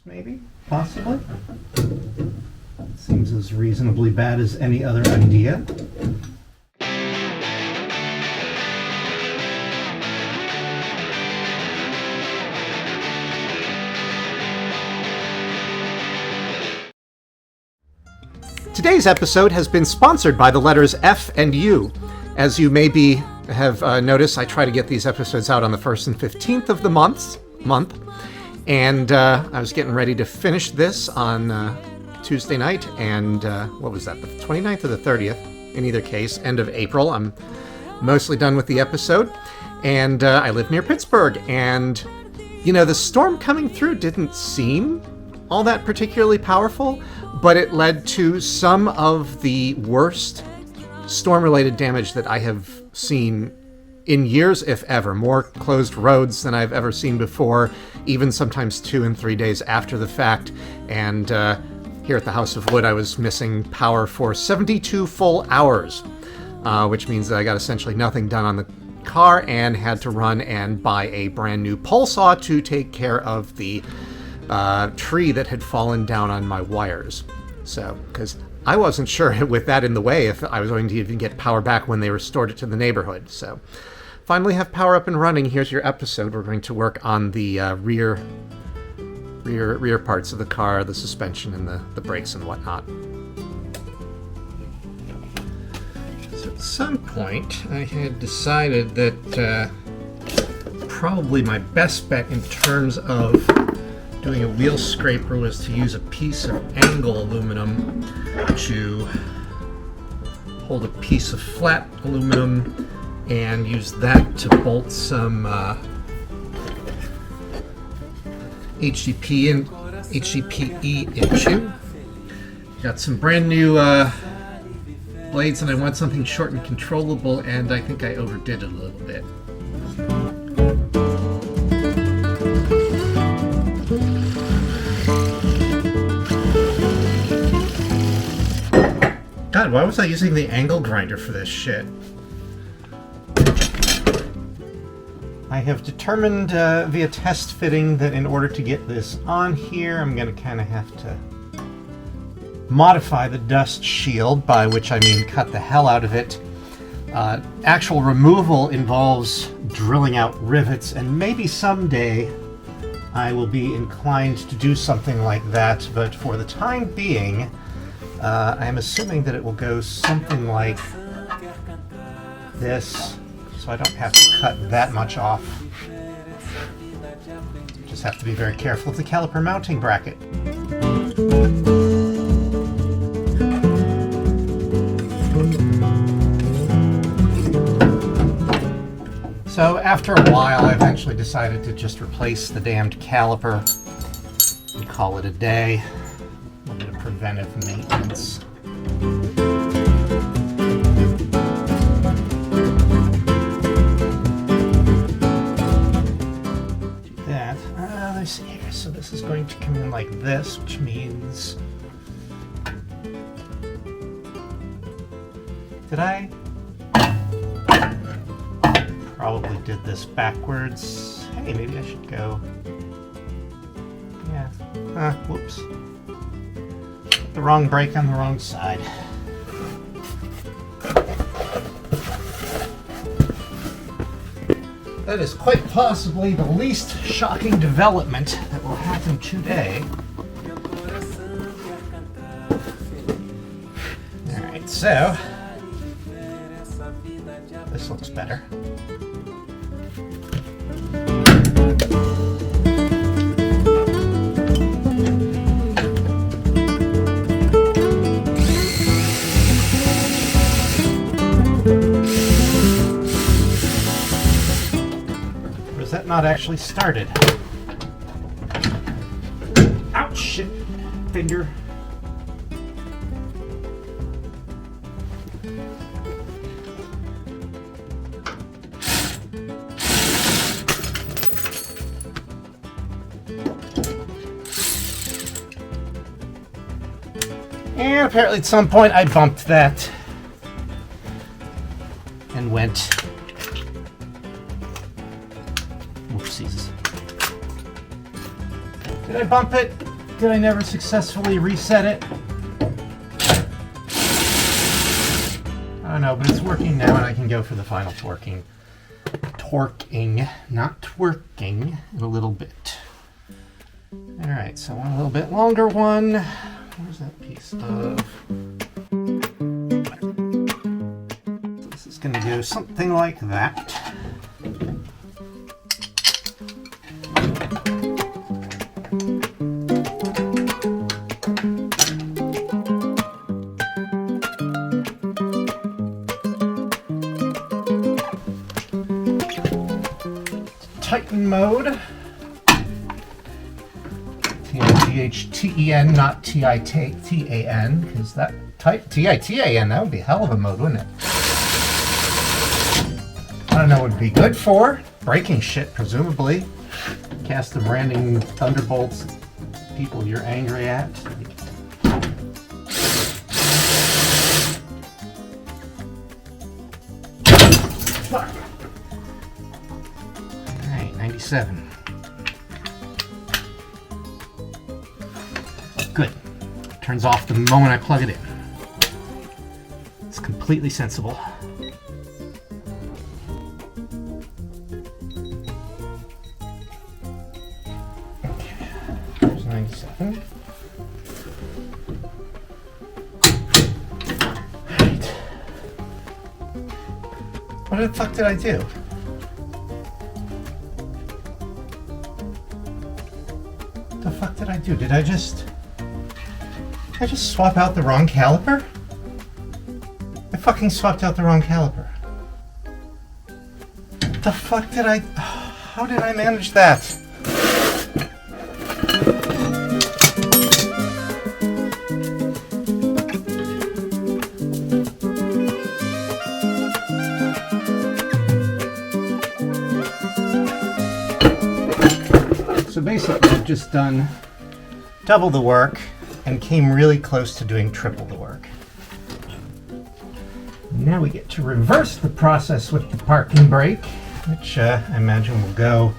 maybe? Possibly? Seems as reasonably bad as any other idea. Today's episode has been sponsored by the letters F and U. As you maybe have noticed, I try to get these episodes out on the 1st and 15th of the month. And I was getting ready to finish this on Tuesday night, and what was that, the 29th or the 30th? In either case, end of April. I'm mostly done with the episode, and I live near Pittsburgh, and, you know, the storm coming through didn't seem all that particularly powerful, but it led to some of the worst storm-related damage that I have seen in years, if ever. More closed roads than I've ever seen before, even sometimes 2 and 3 days after the fact. And here at the House of Wood, I was missing power for 72 full hours, which means that I got essentially nothing done on the car and had to run and buy a brand new pole saw to take care of the tree that had fallen down on my wires. So, because I wasn't sure with that in the way if I was going to even get power back when they restored it to the neighborhood. So, finally have power up and running. Here's your episode. We're going to work on the rear parts of the car, the suspension and the brakes and whatnot. So at some point, I had decided that probably my best bet in terms of doing a wheel scraper was to use a piece of angle aluminum to hold a piece of flat aluminum and use that to bolt some HDPE into. Got some brand new blades, and I want something short and controllable, and I think I overdid it a little bit. God, why was I using the angle grinder for this shit? I have determined via test fitting that in order to get this on here, I'm going to kind of have to modify the dust shield, by which I mean cut the hell out of it. Actual removal involves drilling out rivets, and maybe someday I will be inclined to do something like that, but for the time being, I'm assuming that it will go something like this, so I don't have to cut that much off. Just have to be very careful of the caliper mounting bracket. So after a while, I eventually decided to just replace the damned caliper and call it a day. A little bit of preventive maintenance. Do that. Let's see here. So this is going to come in like this, which means... Did I? Probably did this backwards. Hey, maybe I should go... Yeah. Whoops. The wrong brake on the wrong side. That is quite possibly the least shocking development that will happen today. Alright, so this looks better. Not actually started. Ouch! Shit. Finger. And apparently at some point I bumped that and went. Whoopsies. Did I bump it? Did I never successfully reset it? I don't know, but it's working now and I can go for the final torquing. Torquing, not twerking, in a little bit. Alright, so I want a little bit longer one. Where's that piece of... So this is going to do something like that. Tighten mode. T-I-G-H-T-E-N, not T-I-T-A-N, because that T-I-T-A-N, that would be a hell of a mode, wouldn't it? I don't know what it'd be good for. Breaking shit, presumably. Cast the branding thunderbolts at people you're angry at. Fuck. Alright, 97. Good. Turns off the moment I plug it in. It's completely sensible. Okay, there's 97. Alright. What the fuck did I do? What the fuck did I do? Did I just swap out the wrong caliper? I fucking swapped out the wrong caliper. What the fuck did I... How did I manage that? So basically I've just done double the work and came really close to doing triple the work. Now we get to reverse the process with the parking brake, which I imagine will go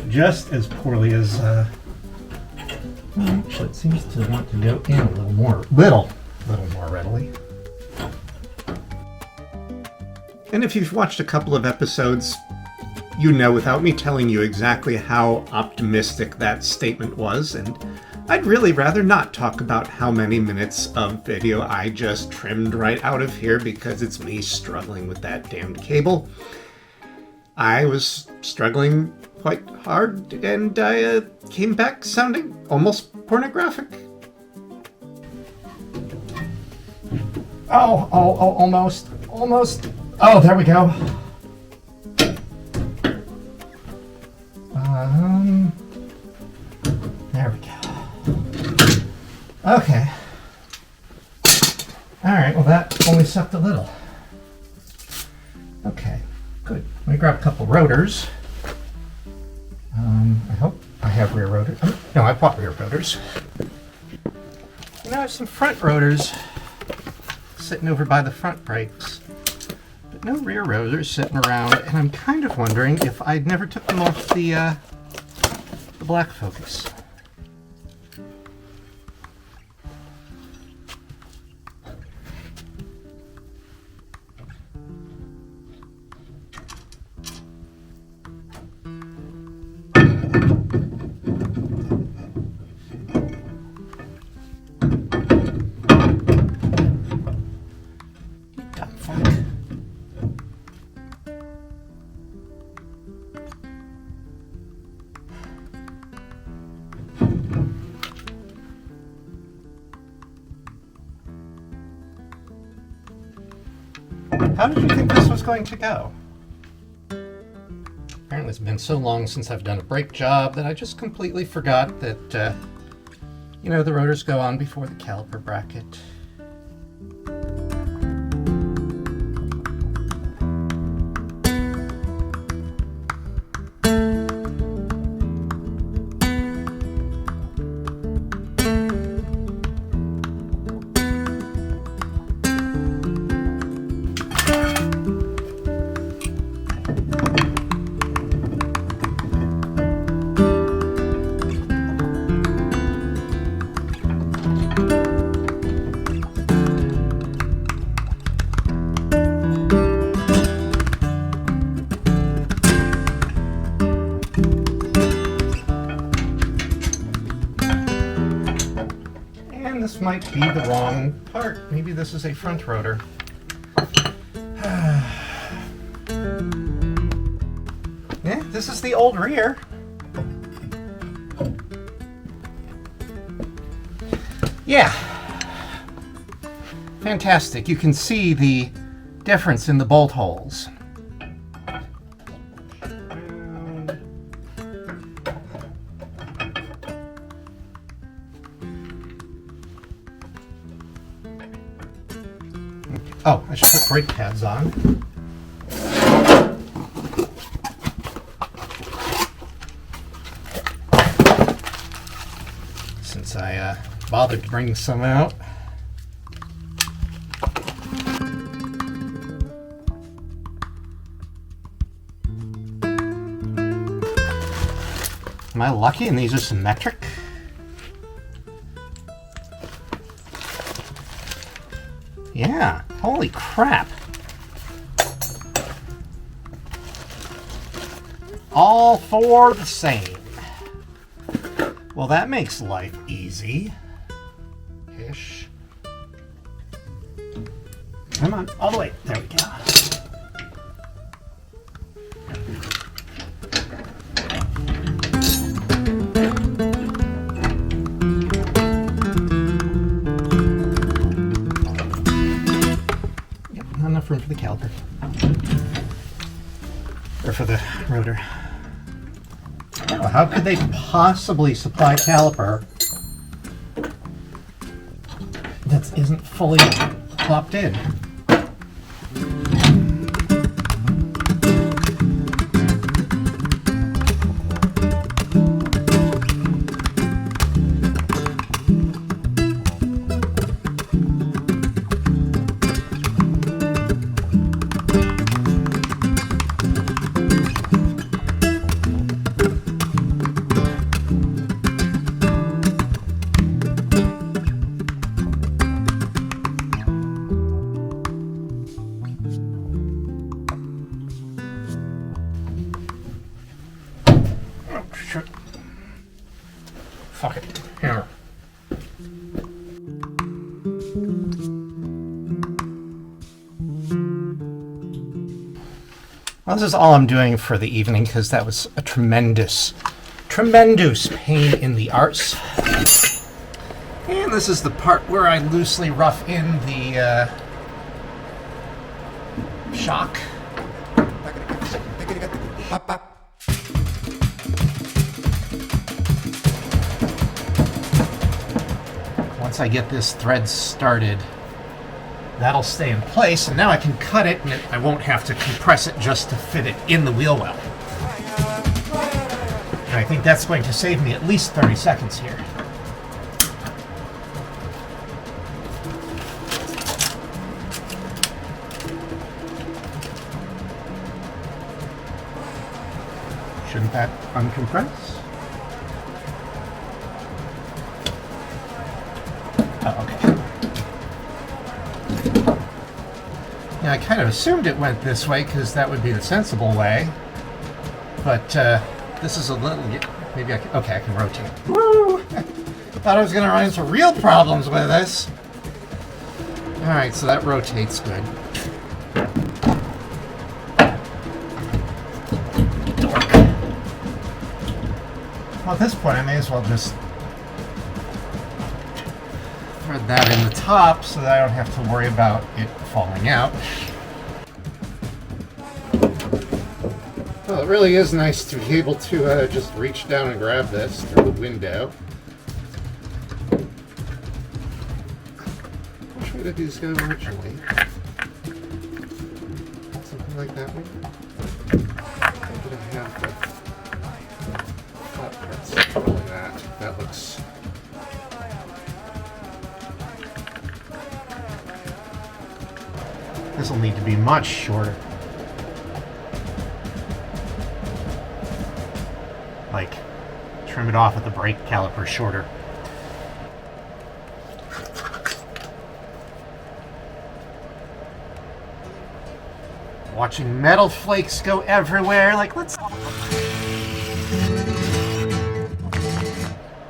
just as poorly as... actually, it seems to want to go in a little more readily. And if you've watched a couple of episodes, you know without me telling you exactly how optimistic that statement was, and I'd really rather not talk about how many minutes of video I just trimmed right out of here because it's me struggling with that damned cable. I was struggling quite hard and I came back sounding almost pornographic. Almost. Oh, there we go. There we go. Okay. Alright, well that only sucked a little. Okay, good. Let me grab a couple rotors. I hope I have rear rotors. No, I bought rear rotors. And I have some front rotors sitting over by the front brakes. But no rear rotors sitting around, and I'm kind of wondering if I never took them off the black focus. How did you think this was going to go? Apparently it's been so long since I've done a brake job that I just completely forgot that, the rotors go on before the caliper bracket. this might be the wrong part. Maybe this is a front rotor. Yeah, this is the old rear. Yeah. Fantastic. You can see the difference in the bolt holes. Oh, I should put brake pads on. Since I bothered to bring some out. Am I lucky and these are symmetric? Yeah, holy crap. All four the same. Well, that makes life easy. Ish. Come on, all the way. There we go. Enough room for the caliper. Or for the rotor. Oh, how could they possibly supply caliper that isn't fully plopped in? Fuck it. Hammer. Well, this is all I'm doing for the evening because that was a tremendous pain in the arse. And this is the part where I loosely rough in the shock. Once I get this thread started, that'll stay in place, and now I can cut it, and I won't have to compress it just to fit it in the wheel well. And I think that's going to save me at least 30 seconds here. Shouldn't that uncompress? Oh, okay. Now, I kind of assumed it went this way because that would be the sensible way. But this is a little... Maybe I can... Okay, I can rotate. Woo! Thought I was going to run into real problems with this. Alright, so that rotates good. Dork. Well, at this point, I may as well just thread that in the top so that I don't have to worry about it falling out. Well, it really is nice to be able to just reach down and grab this through the window. Which way did these go originally? Something like that one? Or did I have the flat parts controlling that? That looks... This will need to be much shorter. Like, trim it off at the brake caliper shorter. Watching metal flakes go everywhere, like, let's...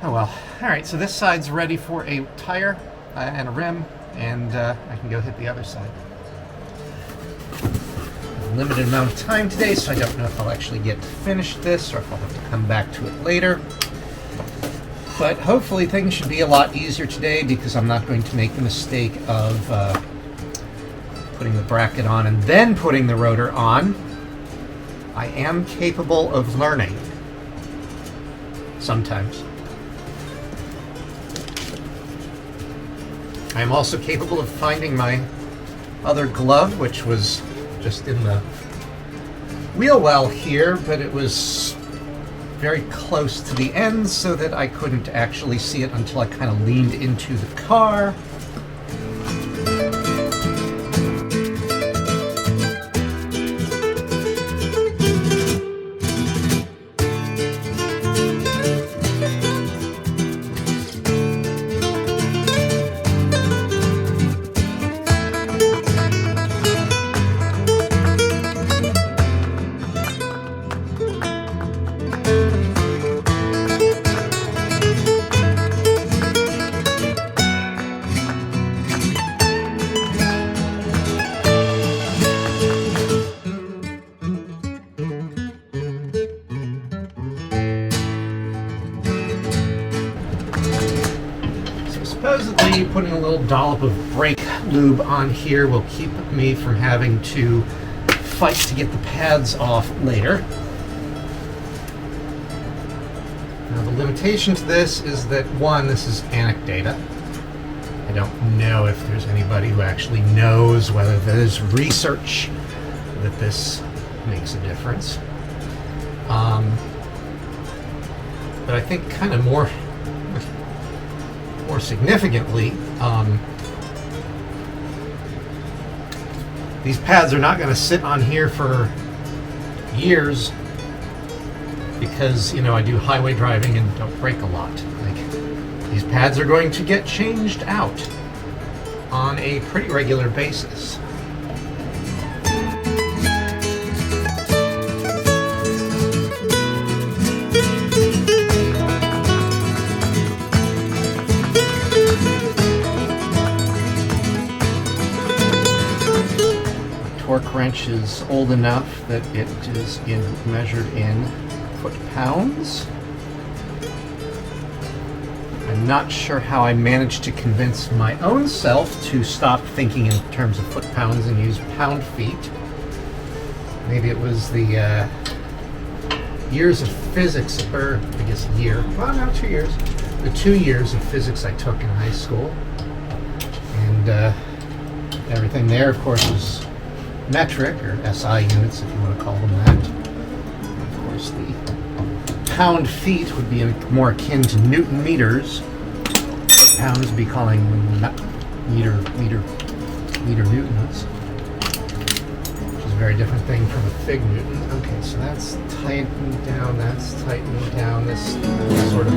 Oh, Oh well. Alright, so this side's ready for a tire and a rim, and I can go hit the other side. Limited amount of time today, so I don't know if I'll actually get to finish this or if I'll have to come back to it later. But hopefully things should be a lot easier today because I'm not going to make the mistake of putting the bracket on and then putting the rotor on. I am capable of learning. Sometimes. I am also capable of finding my other glove, which was just in the wheel well here, but it was very close to the end so that I couldn't actually see it until I kind of leaned into the car. Supposedly putting a little dollop of brake lube on here will keep me from having to fight to get the pads off later. Now the limitation to this is that, one, this is anecdata. I don't know if there's anybody who actually knows whether there's research that this makes a difference. But I think kind of more significantly, these pads are not going to sit on here for years because, you know, I do highway driving and don't brake a lot. Like, these pads are going to get changed out on a pretty regular basis. Torque wrench is old enough that it is measured in foot-pounds. I'm not sure how I managed to convince my own self to stop thinking in terms of foot-pounds and use pound-feet. Maybe it was the years of physics, or I guess year, well, no, 2 years. The 2 years of physics I took in high school. And everything there, of course, was metric, or SI units, if you want to call them that. Of course, the pound feet would be more akin to Newton meters. Foot pounds would be calling them meter newtons, which is a very different thing from a fig newton. Okay, so that's tightened down, that's tightened down, this sort of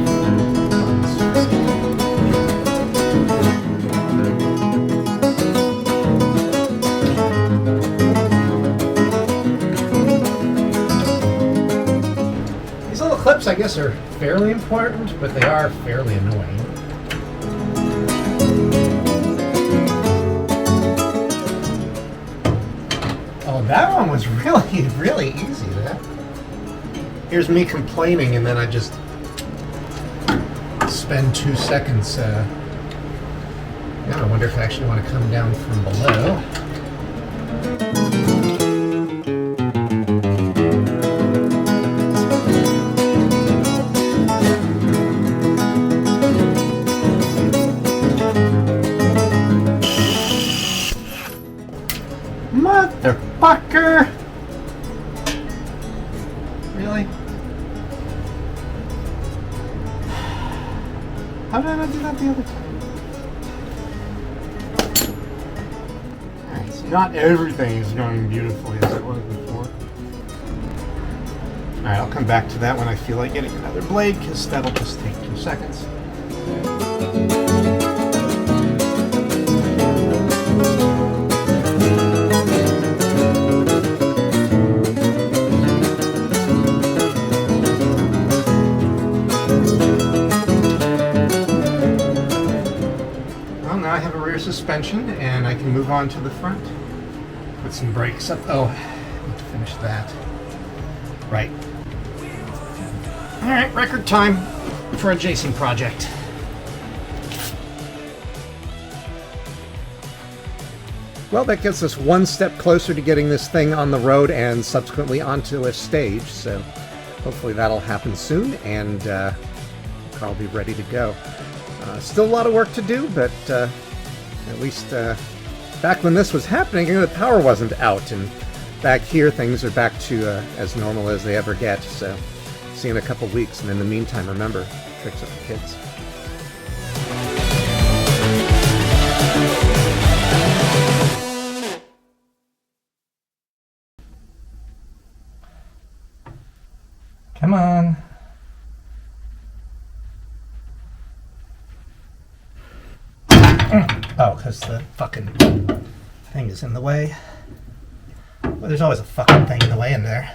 clips, I guess, are fairly important, but they are fairly annoying. Oh, that one was really easy. Here's me complaining, and then I just spend 2 seconds. Now I wonder if I actually want to come down from below. Motherfucker! Really? How did I not do that the other time? Alright, so not everything is going beautifully as it was before. Alright, I'll come back to that when I feel like getting another blade, because that'll just take 2 seconds. suspension, and I can move on to the front. Put some brakes up. Oh, I need to finish that. Right. All right, record time for a Jason project. Well, that gets us one step closer to getting this thing on the road and subsequently onto a stage, so hopefully that'll happen soon, and the car will be ready to go. Still a lot of work to do, but at least back when this was happening, the power wasn't out, and back here things are back to as normal as they ever get, so see you in a couple weeks, and in the meantime, remember, tricks are for kids. Come on. Oh, because the fucking thing is in the way. Well, there's always a fucking thing in the way in there.